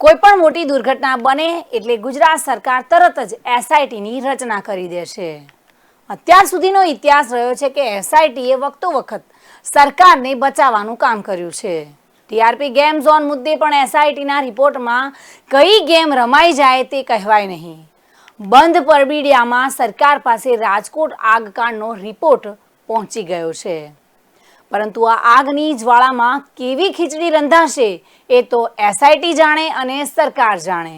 કોઈપણ મોટી દુર્ઘટના બને એટલે ગુજરાત સરકાર તરત જ એસઆઈટીની રચના કરી દેશે। અત્યાર સુધીનો ઇતિહાસ રહ્યો છે કે એસઆઈટીએ વખત સરકારને બચાવવાનું કામ કર્યું છે। ટીઆરપી ગેમ ઝોન મુદ્દે પણ એસઆઈટીના રિપોર્ટમાં કઈ ગેમ રમાઈ જાય તે કહેવાય નહીં। બંધ પરબીડિયામાં સરકાર પાસે રાજકોટ આગકાંડનો રિપોર્ટ પહોંચી ગયો છે, પરંતુ આ આગની જ્વાળામાં કેવી ખીચડી રંધાશે એ તો એસઆઈટી જાણે અને સરકાર જાણે।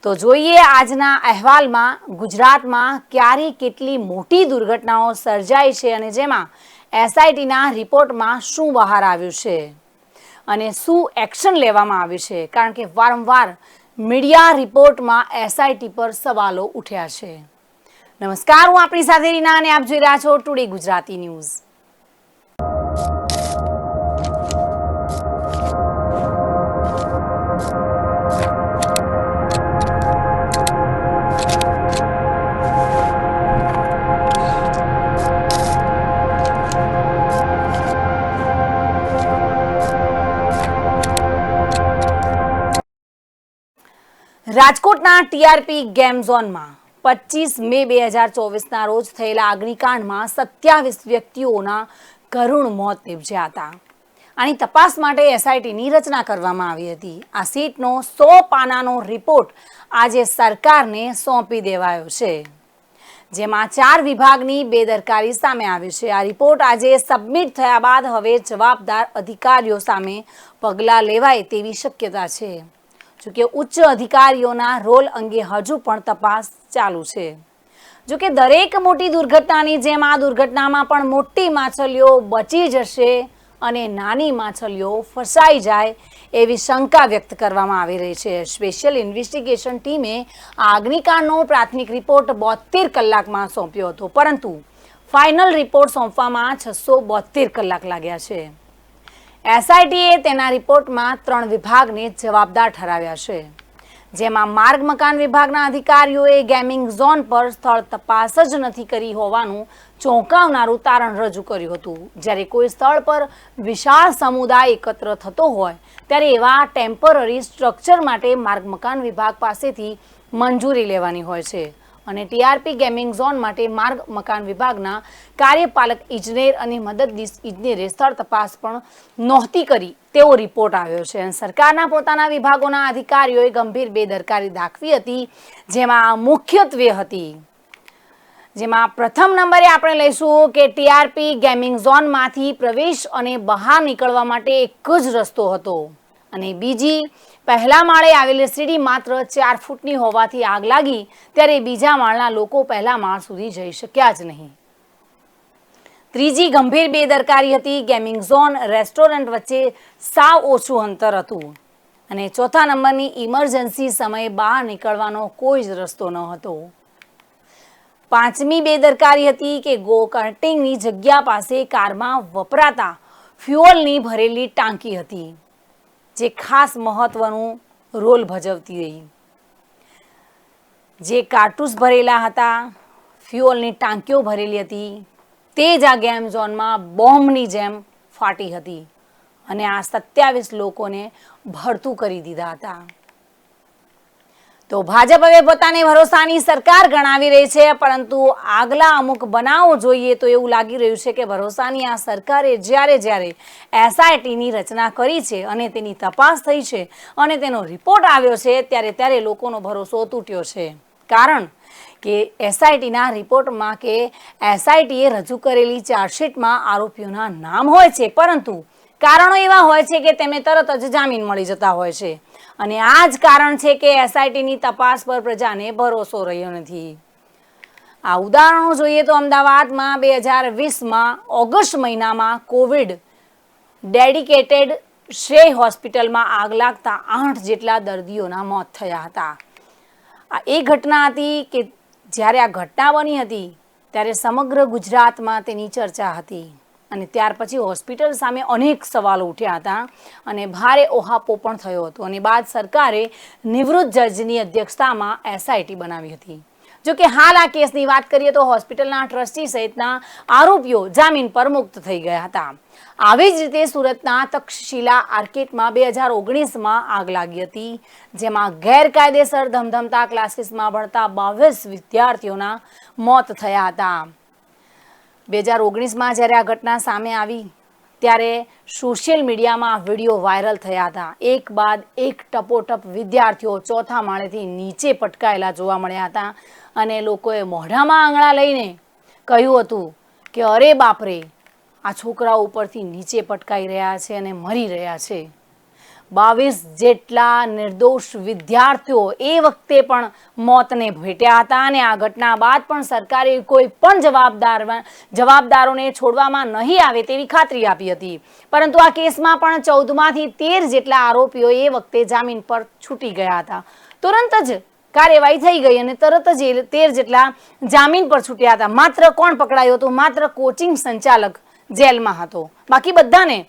તો જોઈએ આજના અહેવાલમાં ગુજરાતમાં ક્યારે કેટલી મોટી દુર્ઘટનાઓ સર્જાઈ છે અને જેમાં એસઆઈટીના રિપોર્ટમાં શું બહાર આવ્યું છે અને શું એક્શન લેવામાં આવ્યું છે, કારણ કે વારંવાર મીડિયા રિપોર્ટમાં એસઆઈટી પર સવાલો ઉઠ્યા છે। નમસ્કાર, હું આપણી સાથે રીના અને આપ જોઈ રહ્યા છો ટુડે ગુજરાતી ન્યૂઝ। રાજકોટના ટીઆરપી ગેમ ઝોનમાં 25 મે 2024ના રોજ થયેલા અગ્નિકાંડમાં 27 વ્યક્તિઓના કરુણ મોત નિપજ્યા હતા। આની તપાસ માટે એસઆઈટીની રચના કરવામાં આવી હતી। આ સીટનો 100 પાનાનો રિપોર્ટ આજે સરકારને સોંપી દેવાયો છે, જેમાં 4 વિભાગની બેદરકારી સામે આવી છે। આ રિપોર્ટ આજે સબમિટ થયા બાદ હવે જવાબદાર અધિકારીઓ સામે પગલાં લેવાય તેવી શક્યતા છે। જોકે ઉચ્ચ અધિકારીઓના રોલ અંગે હજુ પણ તપાસ ચાલુ છે। જોકે દરેક મોટી દુર્ઘટનાની જેમ આ દુર્ઘટનામાં પણ મોટી માછલીઓ બચી જશે અને નાની માછલીઓ ફસાઈ જાય એવી શંકા વ્યક્ત કરવામાં આવી રહી છે। સ્પેશિયલ ઇન્વેસ્ટિગેશન ટીમે આ અગ્નિકાંડનો પ્રાથમિક રિપોર્ટ 72 કલાકમાં સોંપ્યો હતો, પરંતુ ફાઇનલ રિપોર્ટ સોંપવામાં 672 કલાક લાગ્યા છે। એસઆઈટીએ તેના રિપોર્ટમાં 3 વિભાગને જવાબદાર ઠરાવ્યા છે, જેમાં માર્ગ મકાન વિભાગના અધિકારીઓએ ગેમિંગ ઝોન પર સ્થળ તપાસ જ નથી કરી હોવાનું ચોંકાવનારું તારણ રજૂ કર્યું હતું। જ્યારે કોઈ સ્થળ પર વિશાળ સમુદાય એકત્ર થતો હોય ત્યારે એવા ટેમ્પરરી સ્ટ્રક્ચર માટે માર્ગ મકાન વિભાગ પાસેથી મંજૂરી લેવાની હોય છે અને ટીઆરપી ગેમિંગ ઝોન માટે માર્ગ મકાન વિભાગના કાર્યપાલક ઇજનેર અને મદદનીશ ઇજનેરે સ્થળ તપાસ પણ નહોતી કરી તેવો રિપોર્ટ આવ્યો છે। અને સરકારના પોતાના વિભાગોના અધિકારીઓએ ગંભીર બેદરકારી દાખવી હતી, જેમાં મુખ્યત્વે હતી જેમાં પ્રથમ નંબરે આપણે લઈશું કે ટીઆરપી ગેમિંગ ઝોનમાંથી પ્રવેશ અને બહાર નીકળવા માટે એક જ રસ્તો હતો અને બીજી, પહેલા માળે આવેલી સીડી માત્ર 4 ફૂટની હોવાથી આગ લાગી ત્યારે બીજા માળના લોકો પહેલા માળ સુધી જઈ શક્યા જ નહીં। ત્રીજી ગંભીર બેદરકારી હતી, ગેમિંગ ઝોન રેસ્ટોરન્ટ વચ્ચે સાવ ઓછું અંતર હતું અને ચોથા નંબરની ઇમરજન્સી સમયે બહાર નીકળવાનો કોઈ જ રસ્તો ન હતો। પાંચમી બેદરકારી હતી કે ગો કાર્ટિંગની જગ્યા પાસે કારમાં વપરાતા ફ્યુઅલની ભરેલી ટાંકી હતી, જે ખાસ મહત્વનું રોલ ભજવતી રહી। જે કારતૂસ ભરેલા હતા, ફ્યુઅલની ટાંકીઓ ભરેલી હતી, તે જ આ ગેમ ઝોનમાં બોમ્બની જેમ ફાટી હતી અને આ 27 લોકોને ભડતું કરી દીધા હતા। તો ભાજપ હવે પોતાને ભરોસાની સરકાર ગણાવી રહી છે, પરંતુ આગલા અમુક બનાવો જોઈએ તો એવું લાગી રહ્યું છે કે ભરોસાની આ સરકારે જ્યારે એસઆઈટીની રચના કરી છે અને તેની તપાસ થઈ છે અને તેનો રિપોર્ટ આવ્યો છે ત્યારે લોકોનો ભરોસો તૂટ્યો છે। કારણ કે એસઆઈટીના રિપોર્ટમાં કે એસઆઈટીએ રજૂ કરેલી ચાર્જશીટમાં આરોપીઓના નામ હોય છે, પરંતુ કારણો એવા હોય છે કે તેમને તરત જ જામીન મળી જતા હોય છે અને આ જ કારણ છે કે એસઆઈટીની તપાસ પર પ્રજાને ભરોસો રહ્યો નથી। આ ઉદાહરણો જોઈએ તો અમદાવાદમાં 2020માં ઓગસ્ટ મહિનામાં કોવિડ ડેડિકેટેડ શ્રેય હોસ્પિટલમાં આગ લાગતા 8 જેટલા દર્દીઓના મોત થયા હતા। આ એ ઘટના હતી કે જ્યારે આ ઘટના બની હતી ત્યારે સમગ્ર ગુજરાતમાં તેની ચર્ચા હતી અને ત્યાર પછી હોસ્પિટલ સામે અનેક સવાલો ઉઠ્યા હતા અને ભારે ઓહાપો પણ થયો હતો અને બાદ સરકારે નિવૃત્ત જજની અધ્યક્ષતામાં એસઆઈટી બનાવી હતી। જો કે હાલ આ કેસની વાત કરીએ તો હોસ્પિટલના ટ્રસ્ટી સહિતના આરોપીઓ જામીન પર મુક્ત થઈ ગયા હતા. આવી જ રીતે સુરતના તક્ષશિલા આર્કેટમાં 2019માં આગ લાગી હતી, જેમાં ગેરકાયદેસર ધમધમતા ક્લાસીસમાં ભણતા 22 વિદ્યાર્થીઓના મોત થયા હતા. 2019માં જ્યારે આ ઘટના સામે આવી ત્યારે સોશિયલ મીડિયામાં વિડીયો વાયરલ થયા હતા. એક બાદ એક ટપોટપ વિદ્યાર્થીઓ ચોથા માળેથી નીચે પટકાયેલા જોવા મળ્યા હતા અને લોકોએ મોઢામાં આંગળા લઈને કહ્યું હતું કે અરે બાપરે, આ છોકરાઓ ઉપરથી નીચે પટકાઈ રહ્યા છે અને મરી રહ્યા છે. 22 જેટલા નિર્દોષ વિદ્યાર્થીઓ એ વખતે પણ મોતને ભેટ્યા હતા અને આ ઘટના બાદ પણ સરકારે કોઈ પણ જવાબદારોને છોડવામાં નહીં આવે તેવી ખાતરી આપી હતી. પરંતુ આ કેસમાં પણ 14માંથી 13 જેટલા આરોપીઓ એ વખતે જામીન પર છૂટી ગયા હતા. તુરંત જ કાર્યવાહી થઈ ગઈ અને તરત જ 13 જેટલા જામીન પર છૂટ્યા હતા. માત્ર કોણ પકડાયું હતું? માત્ર કોચિંગ સંચાલક જેલમાં હતો, બાકી બધાને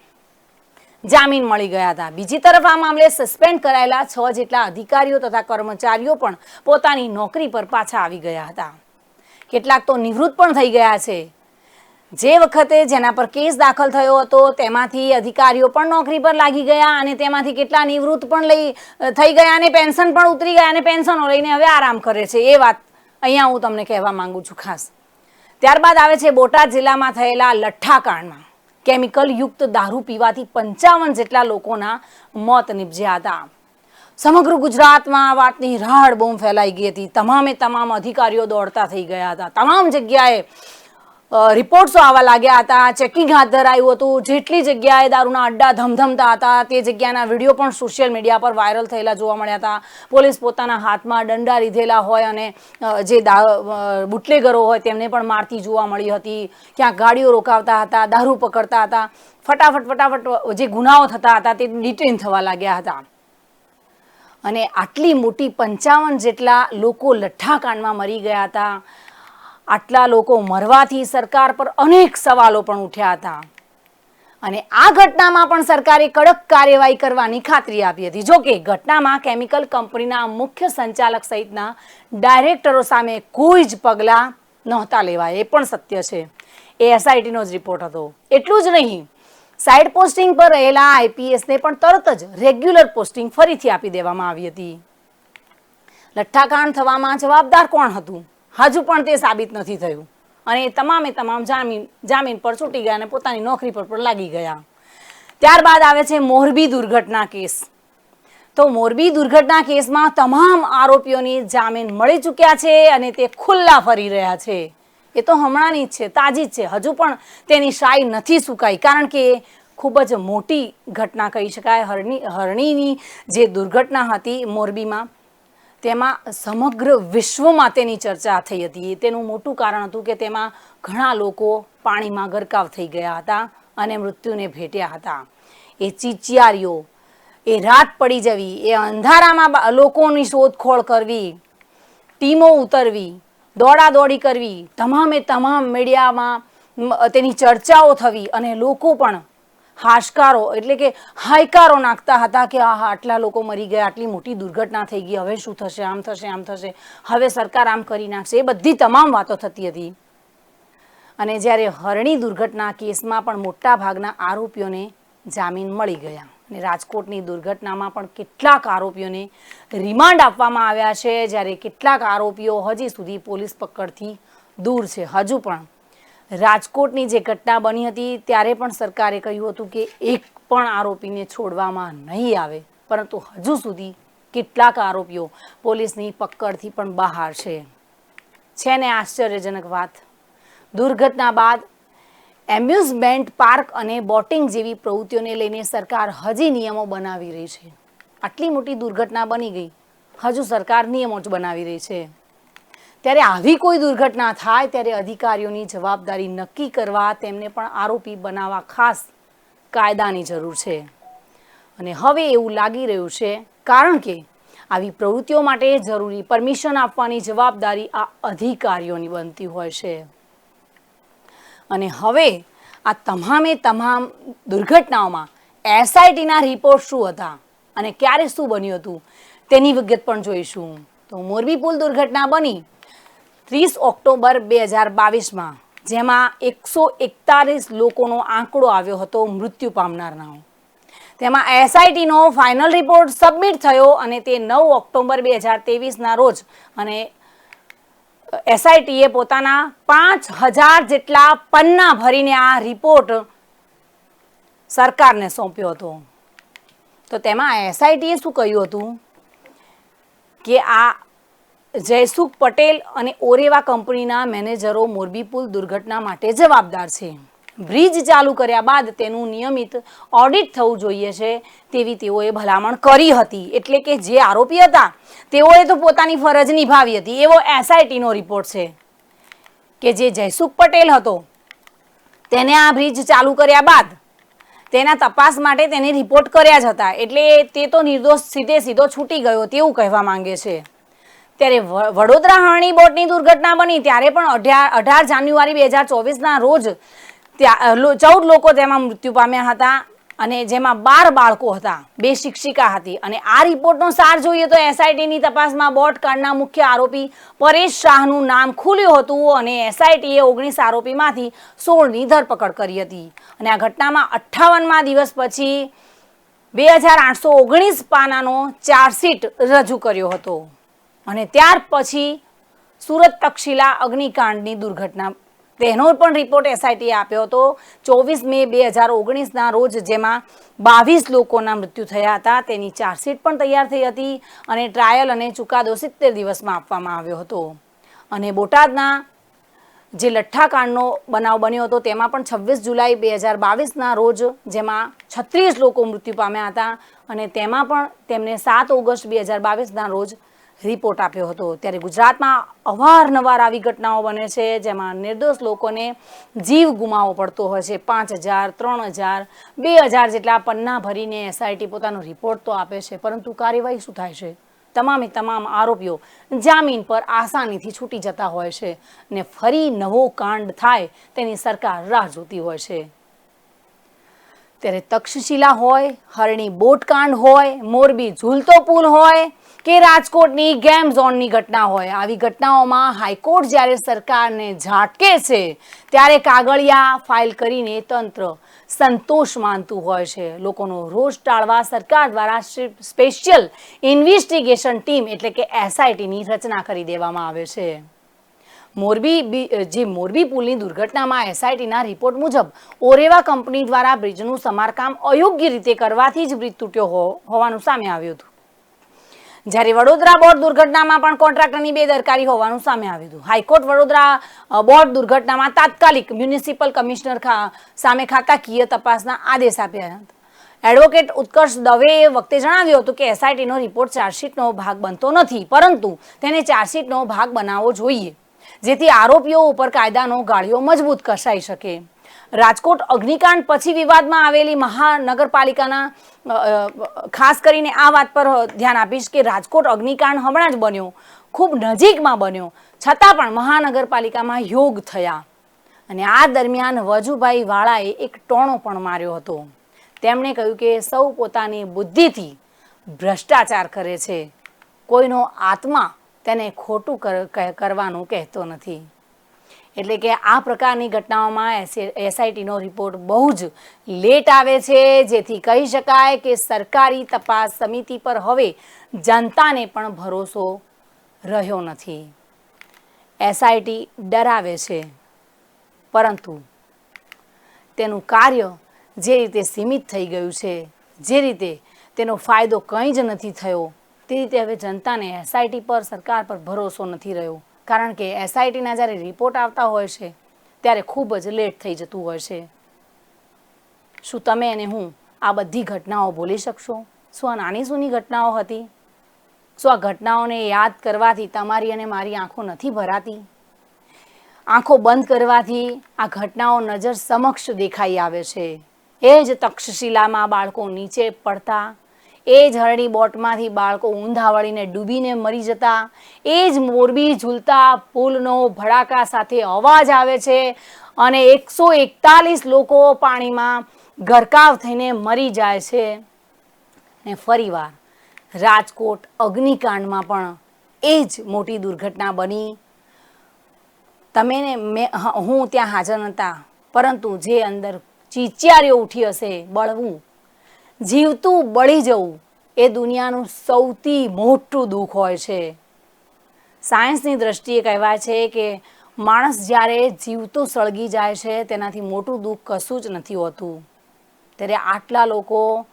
જામીન મળી ગયા હતા. બીજી તરફ આ મામલે સસ્પેન્ડ કરાયેલા 6 જેટલા અધિકારીઓ તથા કર્મચારીઓ પણ પોતાની નોકરી પર પાછા આવી ગયા હતા. કેટલાક તો નિવૃત્ત પણ થઈ ગયા છે. જે વખતે જેના પર કેસ દાખલ થયો હતો તેમાંથી અધિકારીઓ પણ નોકરી પર લાગી ગયા અને તેમાંથી કેટલા નિવૃત્ત પણ થઈ ગયા અને પેન્શન પણ ઉતરી ગયા અને પેન્શનો લઈને હવે આરામ કરે છે. એ વાત અહીંયા હું તમને કહેવા માંગુ છું ખાસ. ત્યારબાદ આવે છે બોટાદ જિલ્લામાં થયેલા લઠ્ઠાકાંડમાં કેમિકલ યુક્ત દારૂ પીવાથી 55 જેટલા લોકોના મોત નિપજ્યા હતા. સમગ્ર ગુજરાતમાં આ વાતની રાડ બૂમ ફેલાઈ ગઈ હતી. તમામ અધિકારીઓ દોડતા થઈ ગયા હતા. તમામ જગ્યાએ રિપોર્ટ્સો આવવા લાગ્યા હતા. ચેકિંગ હાથ ધરાયું હતું. જેટલી જગ્યાએ દારૂના અડ્ડા ધમધમતા હતા તે જગ્યાના વિડીયો પણ સોશિયલ મીડિયા પર વાયરલ થયેલા જોવા મળ્યા હતા. પોલીસ પોતાના હાથમાં દંડા લીધેલા હોય અને જે બુટલેગરો હોય તેમને પણ મારતી જોવા મળી હતી. ક્યાંક ગાડીઓ રોકાવતા હતા, દારૂ પકડતા હતા. ફટાફટ જે ગુનાઓ થતા હતા તે ડિટેન થવા લાગ્યા હતા. અને આટલી મોટી 55 જેટલા લોકો લઠ્ઠાકાંડમાં મરી ગયા હતા. આટલા લોકો મરવાથી સરકાર પર અનેક સવાલો પણ ઉઠ્યા હતા અને આ ઘટનામાં પણ સરકારે કડક કાર્યવાહી કરવાની ખાતરી આપી હતી. જો કે ઘટનામાં કેમિકલ કંપનીના મુખ્ય સંચાલક સહિતના ડાયરેક્ટરો સામે કોઈ જ પગલાં નહોતા લેવાયા, એ પણ સત્ય છે. એ એસઆઈટીનો જ રિપોર્ટ હતો. એટલું જ નહીં, સાઇડ પોસ્ટિંગ પર રહેલા આઈપીએસને પણ તરત જ રેગ્યુલર પોસ્ટિંગ ફરીથી આપી દેવામાં આવી હતી. લઠ્ઠાકાંડ થવામાં જવાબદાર કોણ હતું હજુ પણ તે સાબિત નથી થયું અને તમામ જામીન પર છૂટી ગયા અને પોતાની નોકરી પર પણ લાગી ગયા. ત્યારબાદ આવે છે મોરબી દુર્ઘટના કેસ. તો મોરબી દુર્ઘટના કેસમાં તમામ આરોપીઓની જામીન મળી ચૂક્યા છે અને તે ખુલ્લા ફરી રહ્યા છે. એ તો હમણાંની જ છે, તાજી જ છે. હજુ પણ તેની શાઈ નથી સુકાઈ, કારણ કે ખૂબ જ મોટી ઘટના કહી શકાય. હરણીની જે દુર્ઘટના હતી મોરબીમાં, તેમાં સમગ્ર વિશ્વમાં તેની ચર્ચા થઈ હતી. તેનું મોટું કારણ હતું કે તેમાં ઘણા લોકો પાણીમાં ગરકાવ થઈ ગયા હતા અને મૃત્યુને ભેટ્યા હતા. એ ચીચિયારીઓ, એ રાત પડી જવી, એ અંધારામાં લોકોની શોધખોળ કરવી, ટીમો ઉતરવી, દોડાદોડી કરવી, તમામ મીડિયામાં તેની ચર્ચાઓ થવી અને લોકો પણ હાશકારો એટલે કે હાયકારો નાખતા હતા કે આટલા લોકો મરી ગયા, આટલી મોટી દુર્ઘટના થઈ ગઈ, હવે શું થશે, આમ થશે, હવે સરકાર આમ કરી નાખશે. એ બધી તમામ વાતો થતી હતી. અને જ્યારે હરણી દુર્ઘટના કેસમાં પણ મોટા ભાગના આરોપીઓને જામીન મળી ગયા અને રાજકોટની દુર્ઘટનામાં પણ કેટલાક આરોપીઓને રિમાન્ડ આપવામાં આવ્યા છે, જ્યારે કેટલાક આરોપીઓ હજી સુધી પોલીસ પકડથી દૂર છે. હજુ પણ રાજકોટની જે ઘટના બની હતી ત્યારે પણ સરકારે કહ્યું હતું કે એક પણ આરોપીને છોડવામાં નહીં આવે, પરંતુ હજુ સુધી કેટલાક આરોપીઓ પોલીસની પકડથી પણ બહાર છે ને આશ્ચર્યજનક વાત. દુર્ઘટના બાદ એમ્યુઝમેન્ટ પાર્ક અને બોટિંગ જેવી પ્રવૃત્તિઓને લઈને સરકાર હજી નિયમો બનાવી રહી છે. આટલી મોટી દુર્ઘટના બની ગઈ, હજુ સરકાર નિયમો જ બનાવી રહી છે. ત્યારે આવી કોઈ દુર્ઘટના થાય ત્યારે અધિકારીઓની જવાબદારી નક્કી કરવા, તેમને પણ આરોપી બનાવવા ખાસ કાયદાની જરૂર છે. અને હવે એવું લાગી રહ્યું છે કારણ કે આવી પ્રવૃત્તિઓ માટે જરૂરી પરમિશન આપવાની જવાબદારી આ અધિકારીઓની બનતી હોય છે. અને હવે આ તમામ દુર્ઘટનાઓમાં એસઆઈટીના રિપોર્ટ શું હતા અને ક્યારે શું બન્યું હતું તેની વિગત પણ જોઈશું. તો મોરબી પુલ દુર્ઘટના બની 30 ઓક્ટોબર 2022માં, જેમાં 141 લોકોનો આંકડો આવ્યો હતો મૃત્યુ પામનારનો. તેમાં એસઆઈટીનો ફાઇનલ રિપોર્ટ સબમિટ થયો અને તે 9 ઓક્ટોબર 2023ના રોજ, અને એસઆઈટીએ પોતાના 5000 જેટલા પન્ના ભરીને આ રિપોર્ટ સરકારને સોંપ્યો હતો. તો તેમાં એસઆઈટીએ શું કહ્યું હતું કે આ જયસુખ પટેલ અને ઓરેવા કંપનીના મેનેજરો મોરબી પુલ દુર્ઘટના માટે જવાબદાર છે. બ્રિજ ચાલુ કર્યા બાદ તેનું નિયમિત ઓડિટ થવું જોઈએ છે તેવી તેઓએ ભલામણ કરી હતી. એટલે કે જે આરોપી હતા તેઓએ તો પોતાની ફરજ નિભાવી હતી, એવો એસઆઈટીનો રિપોર્ટ છે કે જે જયસુખ પટેલ હતો તેને આ બ્રિજ ચાલુ કર્યા બાદ તેના તપાસ માટે તેને રિપોર્ટ કર્યા જ હતા, એટલે તે તો નિર્દોષ સીધો છૂટી ગયો તેવું કહેવા માંગે છે. ત્યારે વડોદરા હરણી બોટની દુર્ઘટના બની ત્યારે પણ 18 જાન્યુઆરી 2024ના રોજ 14 લોકો તેમાં મૃત્યુ પામ્યા હતા, અને જેમાં 12 બાળકો હતા, 2 શિક્ષિકા હતી. અને આ રિપોર્ટનો સાર જોઈએ તો એસઆઈટીની તપાસમાં બોટ કાંડના મુખ્ય આરોપી પરેશ શાહનું નામ ખુલ્યું હતું, અને એસઆઈટીએ 19 આરોપીમાંથી 16ની ધરપકડ કરી હતી. અને આ ઘટનામાં 58મા દિવસ પછી 2819 પાનાનો ચાર્જશીટ રજૂ કર્યો હતો. અને ત્યાર પછી સુરત તક્ષશિલા અગ્નિકાંડની દુર્ઘટના, તેનો પણ રિપોર્ટ એસઆઈટીએ આપ્યો હતો 24 મે 2019ના રોજ, જેમાં 22 લોકોના મૃત્યુ થયા હતા. તેની ચાર્જશીટ પણ તૈયાર થઈ હતી અને ટ્રાયલ અને ચુકાદો 70 દિવસમાં આપવામાં આવ્યો હતો. અને બોટાદના જે લઠ્ઠાકાંડનો બનાવ બન્યો હતો તેમાં પણ 26 જુલાઈ 2022ના રોજ, જેમાં 36 લોકો મૃત્યુ પામ્યા હતા, અને તેમાં પણ તેમને 7 ઓગસ્ટ 2022ના રોજ રિપોર્ટ આપ્યો હતો. ત્યારે ગુજરાતમાં અવારનવાર આવી ઘટનાઓ બને છે જેમાં નિર્દોષ લોકોને જીવ ગુમાવવો પડતો હોય છે. 5000, 3000, 2000 જેટલા પન્ના ભરીને એસઆઈટી પોતાનો રિપોર્ટ તો આપે છે, પરંતુ કાર્યવાહી શું થાય છે? તમામે તમામ આરોપીઓ જામીન પર આસાનીથી છૂટી જતા હોય છે, ને ફરી નવો કાંડ થાય તેની સરકાર રાહ જોતી હોય છે. ત્યારે તક્ષશિલા હોય, હરણી બોટકાંડ હોય, મોરબી ઝૂલતો પુલ હોય કે રાજકોટની ગેમ ઝોનની ઘટના હોય, આવી ઘટનાઓમાં હાઈકોર્ટ જ્યારે સરકારને ઝાટકે છે ત્યારે કાગળિયા ફાઇલ કરીને તંત્ર સંતોષ માનતું હોય છે. લોકોનો રોષ ટાળવા સરકાર દ્વારા સ્પેશિયલ ઇન્વેસ્ટિગેશન ટીમ એટલે કે એસઆઈટીની રચના કરી દેવામાં આવે છે. મોરબી પુલની દુર્ઘટનામાં એસઆઈટીના રિપોર્ટ મુજબ ઓરેવા કંપની દ્વારા બ્રિજનું સમારકામ અયોગ્ય રીતે કરવાથી જ બ્રિજ તૂટ્યો હોવાનું સામે આવ્યું હતું. જ્યારે વડોદરા બોટ દુર્ઘટનામાં પણ કોન્ટ્રાક્ટરની બેદરકારી હોવાનું સામે આવ્યું હતું. હાઈકોર્ટ વડોદરા બોટ દુર્ઘટનામાં તાત્કાલિક મ્યુનિસિપલ કમિશનર સામે ખાતાકીય તપાસના આદેશ આપ્યા હતા. એડવોકેટ ઉત્કર્ષ દવેએ વખતે જણાવ્યું હતું કે એસઆઈટીનો રિપોર્ટ ચાર્જશીટનો ભાગ બનતો નથી, પરંતુ તેને ચાર્જશીટનો ભાગ બનાવવો જોઈએ, જેથી આરોપીઓ ઉપર કાયદાનો ગાળિયો મજબૂત કસાઈ શકે. રાજકોટ અગ્નિકાંડ પછી વિવાદમાં આવેલી મહાનગરપાલિકાના ખાસ કરીને આ વાત પર ધ્યાન આપીશ કે રાજકોટ અગ્નિકાંડ હમણાં જ બન્યો, ખૂબ નજીકમાં બન્યો, છતાં પણ મહાનગરપાલિકામાં યોગ થયા. અને આ દરમિયાન વજુભાઈ વાળાએ એક ટોણો પણ માર્યો હતો. તેમણે કહ્યું કે સૌ પોતાની બુદ્ધિથી ભ્રષ્ટાચાર કરે છે, કોઈનો આત્મા તેને ખોટું કરવાનું કહેતો નથી. એટલે કે આ પ્રકારની ઘટનાઓમાં એસઆઈટીનો રિપોર્ટ બહુ જ લેટ આવે છે, જેથી કહી શકાય કે સરકારી તપાસ સમિતિ પર હવે જનતાને પણ ભરોસો રહ્યો નથી. એસઆઈટી ડરાવે છે, પરંતુ તેનું કાર્ય જે રીતે સીમિત થઈ ગયું છે, જે રીતે તેનો ફાયદો કંઈ જ નથી થયો, તે રીતે હવે જનતાને એસઆઈટી પર, સરકાર પર ભરોસો નથી રહ્યો. કારણ કે એસઆઈટીના જ્યારે રિપોર્ટ આવતા હોય છે ત્યારે ખૂબ જ લેટ થઈ જતું હોય છે. શું તમે અને હું આ બધી ઘટનાઓ ભૂલી શકશો? શું આ નાની સૂની ઘટનાઓ હતી? શું આ ઘટનાઓને યાદ કરવાથી તમારી અને મારી આંખો નથી ભરાતી? આંખો બંધ કરવાથી આ ઘટનાઓ નજર સમક્ષ દેખાઈ આવે છે. એ જ તક્ષશિલામાં બાળકો નીચે પડતા, એ જ હરણી બોટમાંથી બાળકો ઊંધા વળીને ડૂબીને મરી જતા, એ જ મોરબી ઝૂલતા પુલનો ભડાકા સાથે અવાજ આવે છે અને 141 લોકો પાણીમાં ગરકાવ થઈને મરી જાય છે. ને ફરીવાર રાજકોટ અગ્નિકાંડમાં પણ એ જ મોટી દુર્ઘટના બની. તમે ને હું ત્યાં હાજર નહોતા, પરંતુ જે અંદર ચીચિયારીઓ ઉઠી હશે, બળવું, જીવતું બળી જવું એ દુનિયાનું સૌથી મોટું દુઃખ હોય છે. સાયન્સની દ્રષ્ટિએ કહેવાય છે કે માણસ જ્યારે જીવતો સળગી જાય છે તેનાથી મોટું દુઃખ કશું જ નથી હોતું. ત્યારે આટલા લોકો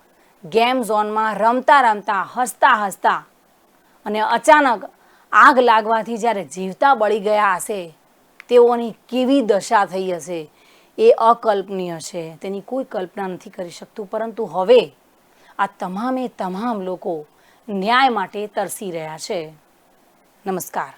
ગેમ ઝોનમાં રમતા રમતા, હસતા હસતા અને અચાનક આગ લાગવાથી જ્યારે જીવતા બળી ગયા હશે, તેઓની કેવી દશા થઈ હશે એ અકલ્પનીય છે. તેની કોઈ કલ્પના નથી કરી શકતું. પરંતુ હવે આ તમામે તમામ લોકો ન્યાય માટે તરસી રહ્યા છે. નમસ્કાર.